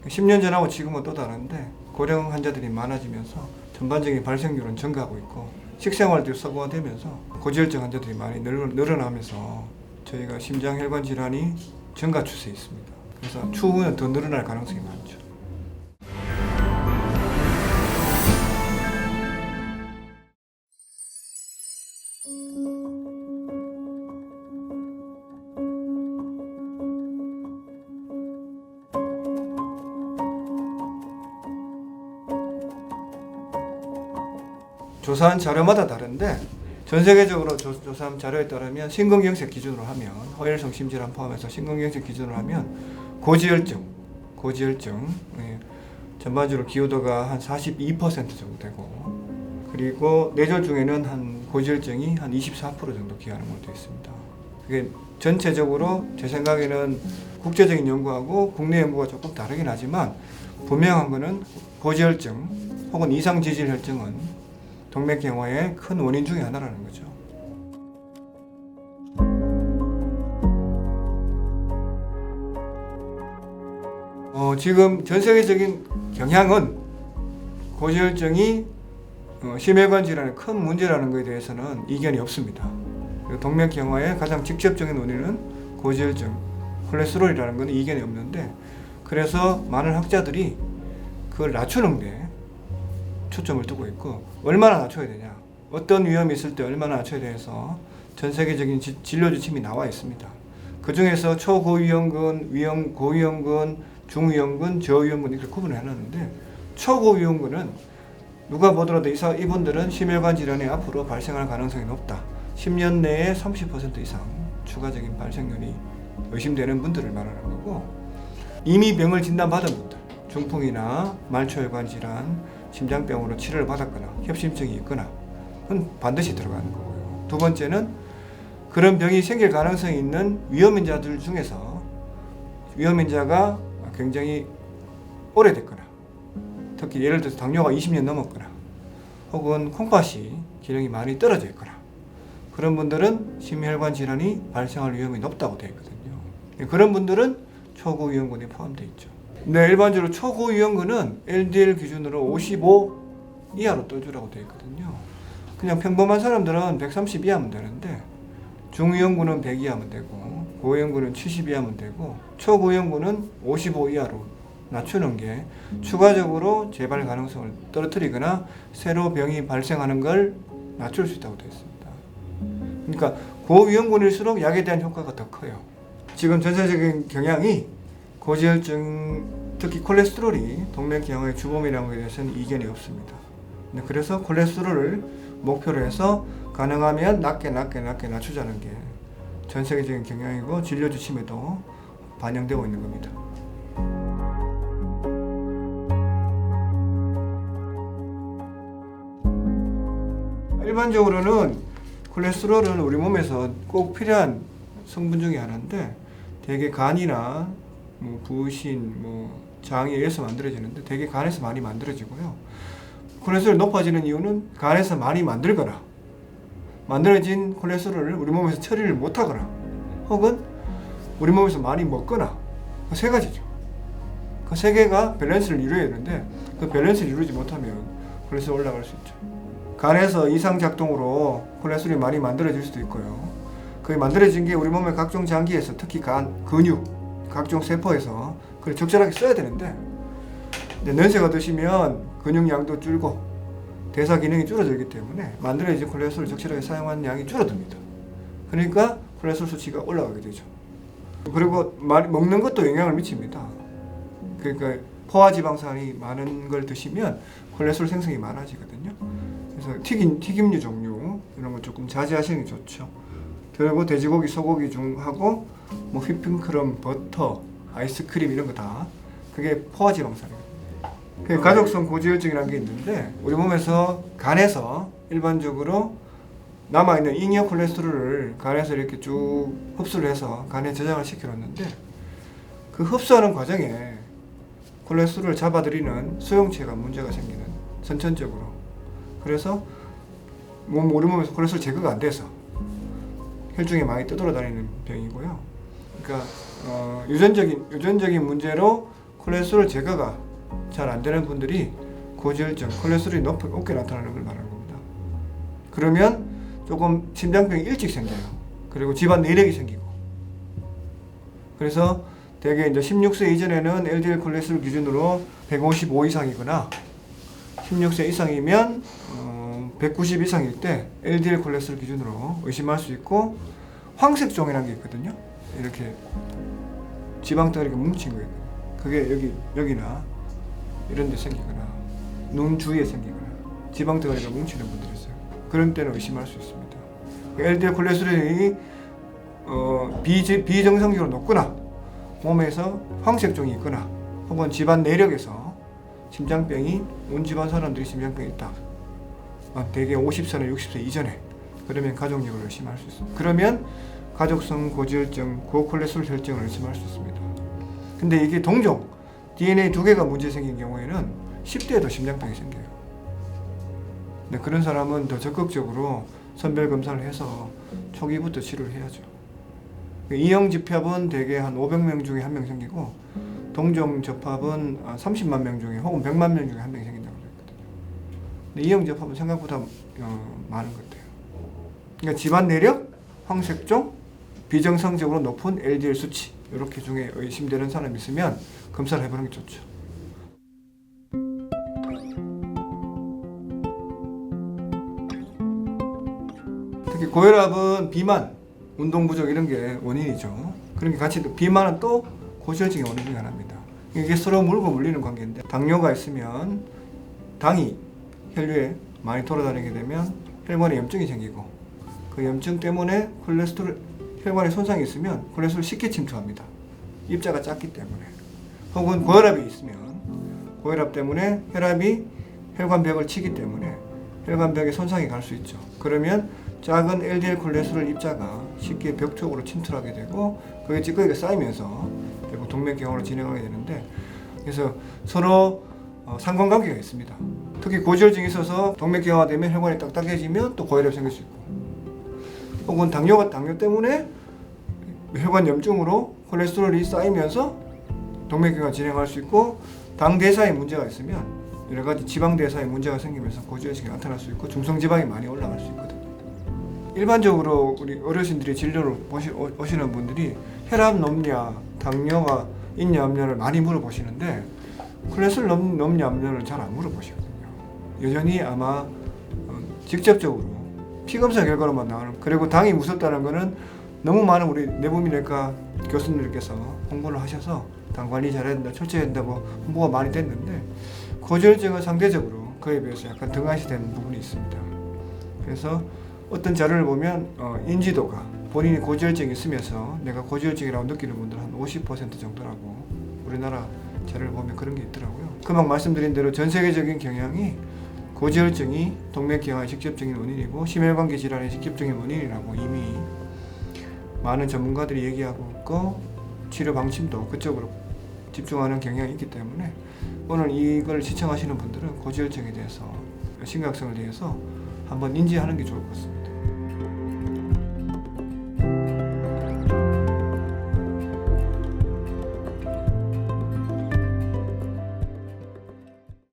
10년 전하고 지금은 또 다른데 고령 환자들이 많아지면서 전반적인 발생률은 증가하고 있고 식생활도 서구화되면서 고지혈증 환자들이 많이 늘어나면서 저희가 심장혈관 질환이 증가 추세에 있습니다. 그래서 추후는 더 늘어날 가능성이 많죠. 조사한 자료마다 다른데 전 세계적으로 조사한 자료에 따르면 심근경색 기준으로 하면 허혈성 심질환 포함해서 심근경색 기준으로 하면 고지혈증 전반적으로 기여도가 한 42% 정도 되고 그리고 뇌졸 중에는 한 고지혈증이 한 24% 정도 기여하는 걸로 되어 있습니다. 그게 전체적으로 제 생각에는 국제적인 연구하고 국내 연구가 조금 다르긴 하지만 분명한 거는 고지혈증 혹은 이상지질혈증은 동맥경화의 큰 원인 중에 하나라는 거죠. 지금 전 세계적인 경향은 고지혈증이 심혈관 질환의 큰 문제라는 것에 대해서는 이견이 없습니다. 동맥경화의 가장 직접적인 원인은 고지혈증, 콜레스테롤이라는 것은 이견이 없는데 그래서 많은 학자들이 그걸 낮추는 데 초점을 두고 있고 얼마나 낮춰야 되냐, 어떤 위험이 있을 때 얼마나 낮춰야 돼서 전 세계적인 진료 지침이 나와 있습니다. 그 중에서 초고위험군, 고위험군, 중위험군, 저위험군 이렇게 구분을 해놨는데 초고위험군은 누가 보더라도 이분들은 심혈관 질환이 앞으로 발생할 가능성이 높다. 10년 내에 30% 이상 추가적인 발생률이 의심되는 분들을 말하는 거고 이미 병을 진단받은 분들, 중풍이나 말초혈관 질환, 심장병으로 치료를 받았거나 협심증이 있거나 그건 반드시 들어가는 거고요. 두 번째는 그런 병이 생길 가능성이 있는 위험인자들 중에서 위험인자가 굉장히 오래됐거나 특히 예를 들어서 당뇨가 20년 넘었거나 혹은 콩팥이 기능이 많이 떨어져 있거나 그런 분들은 심혈관 질환이 발생할 위험이 높다고 되어 있거든요. 그런 분들은 초고위험군에 포함되어 있죠. 네, 일반적으로 초고위험군은 LDL 기준으로 55 이하로 떠주라고 되어 있거든요. 그냥 평범한 사람들은 130 이하면 되는데 중위험군은 100 이하면 되고 고위험군은 70 이하면 되고 초고위험군은 55 이하로 낮추는 게 추가적으로 재발 가능성을 떨어뜨리거나 새로 병이 발생하는 걸 낮출 수 있다고 되어 있습니다. 그러니까 고위험군일수록 약에 대한 효과가 더 커요. 지금 전체적인 경향이 고지혈증, 특히 콜레스테롤이 동맥경화의 주범이라는 것에 대해서는 이견이 없습니다. 그래서 콜레스테롤을 목표로 해서 가능하면 낮게 낮추자는 게 전 세계적인 경향이고 진료 지침에도 반영되고 있는 겁니다. 일반적으로는 콜레스테롤은 우리 몸에서 꼭 필요한 성분 중에 하나인데 대개 간이나 부신, 장에 의해서 만들어지는데 대개 간에서 많이 만들어지고요. 콜레스테롤이 높아지는 이유는 간에서 많이 만들어진 콜레스테롤을 우리 몸에서 처리를 못하거나 혹은 우리 몸에서 많이 먹거나 그 세 가지죠. 그 세 개가 밸런스를 이루어야 되는데 그 밸런스를 이루지 못하면 콜레스테롤이 올라갈 수 있죠. 간에서 이상 작동으로 콜레스테롤이 많이 만들어질 수도 있고요. 그게 만들어진 게 우리 몸의 각종 장기에서 특히 간, 근육, 각종 세포에서 그걸 적절하게 써야 되는데 연세가 드시면 근육량도 줄고 대사 기능이 줄어들기 때문에 만들어진 콜레스테롤을 적절하게 사용하는 양이 줄어듭니다. 그러니까 콜레스테롤 수치가 올라가게 되죠. 그리고 먹는 것도 영향을 미칩니다. 그러니까 포화지방산이 많은 걸 드시면 콜레스테롤 생성이 많아지거든요. 그래서 튀김류 종류 이런 거 조금 자제하시는 게 좋죠. 그리고 돼지고기, 소고기 중하고 휘핑크림, 버터, 아이스크림 이런 거 다 그게 포화지방산이거든요. 가족성 고지혈증이라는 게 있는데 우리 몸에서 간에서 일반적으로 남아있는 잉여 콜레스테롤을 간에서 이렇게 쭉 흡수를 해서 간에 저장을 시켜놓는데 그 흡수하는 과정에 콜레스테롤을 잡아들이는 수용체가 문제가 생기는 선천적으로 그래서 우리 몸에서 콜레스테롤 제거가 안 돼서 혈중에 많이 떠돌아다니는 병이고요. 그러니까 유전적인 문제로 콜레스테롤 제거가 잘 안 되는 분들이 고지혈증, 콜레스테롤이 높게 나타나는 걸 말하는 겁니다. 그러면 조금 심장병이 일찍 생겨요. 그리고 집안 내력이 생기고. 그래서 대개 이제 16세 이전에는 LDL 콜레스테롤 기준으로 155 이상이거나 16세 이상이면 190 이상일 때 LDL 콜레스테롤 기준으로 의심할 수 있고, 황색종이라는 게 있거든요. 이렇게 지방 덩어리가 뭉친 거예요. 그게 여기나 이런 데 생기거나 눈 주위에 생기거나 지방 덩어리가 뭉치는 분들이 있어요. 그런 때는 의심할 수 있습니다. LDL 콜레스테롤이 비정상적으로 높거나 몸에서 황색종이 있거나 혹은 집안 내력에서 심장병이 온 집안 사람들이 심장병이 있다. 대개 50세나 60세 이전에, 그러면 가족력을 의심할 수 있습니다. 그러면 가족성 고지혈증, 고콜레스테롤 혈증을 의심할 수 있습니다. 근데 이게 동종 DNA 2개가 문제 생긴 경우에는 10대에도 심장병이 생겨요. 근데 그런 사람은 더 적극적으로 선별 검사를 해서 초기부터 치료를 해야죠. 이형 집합은 대개 한 500명 중에 1명 생기고, 동종 접합은 30만 명 중에 혹은 100만 명 중에 1명이 생긴다고 그랬거든요. 근데 이형 접합은 생각보다 많은 것 같아요. 그러니까 집안 내력, 황색종, 비정상적으로 높은 LDL 수치, 이렇게 중에 의심되는 사람이 있으면 검사를 해보는 게 좋죠. 특히 고혈압은 비만, 운동 부족 이런 게 원인이죠. 그런 게 같이, 비만은 또 고지혈증의 원인 중에 하나입니다. 이게 서로 물고 물리는 관계인데, 당뇨가 있으면 당이 혈류에 많이 돌아다니게 되면 혈관에 염증이 생기고, 그 염증 때문에 콜레스테롤, 혈관에 손상이 있으면 콜레스테롤 쉽게 침투합니다. 입자가 작기 때문에. 혹은 고혈압이 있으면 고혈압 때문에 혈압이 혈관벽을 치기 때문에 혈관벽에 손상이 갈 수 있죠. 그러면 작은 LDL 콜레스테롤 입자가 쉽게 벽 쪽으로 침투하게 되고, 그게 찌꺼기가 쌓이면서 결국 동맥경화로 진행하게 되는데, 그래서 서로 상관관계가 있습니다. 특히 고지혈증이 있어서 동맥경화가 되면 혈관이 딱딱해지면 또 고혈압이 생길 수 있고, 혹은 당뇨 때문에 혈관 염증으로 콜레스테롤이 쌓이면서 동맥경화 진행할 수 있고, 당 대사에 문제가 있으면 여러 가지 지방 대사에 문제가 생기면서 고지혈증이 나타날 수 있고, 중성지방이 많이 올라갈 수 있거든요. 일반적으로 우리 어르신들이 진료를 오시는 분들이 혈압 높냐, 당뇨가 있냐 없냐를 많이 물어보시는데, 콜레스테롤 높냐 없냐를 잘 안 물어보시거든요. 여전히 아마 직접적으로 피검사 결과로만 나오는, 그리고 당이 무섭다는 거는 너무 많은 우리 내부민외과 교수님들께서 홍보를 하셔서 당 관리 잘해야 된다, 철저해야 된다고 홍보가 많이 됐는데, 고지혈증은 상대적으로 그에 비해서 약간 등한시되는 부분이 있습니다. 그래서 어떤 자료를 보면 인지도가, 본인이 고지혈증이 있으면서 내가 고지혈증이라고 느끼는 분들은 한 50% 정도라고, 우리나라 자료를 보면 그런 게 있더라고요. 금방 말씀드린 대로 전 세계적인 경향이 고지혈증이 동맥경화의 직접적인 원인이고 심혈관계 질환의 직접적인 원인이라고 이미 많은 전문가들이 얘기하고 있고, 치료 방침도 그쪽으로 집중하는 경향이 있기 때문에 오늘 이걸 시청하시는 분들은 고지혈증에 대해서 심각성을 대해서 한번 인지하는 게 좋을 것 같습니다.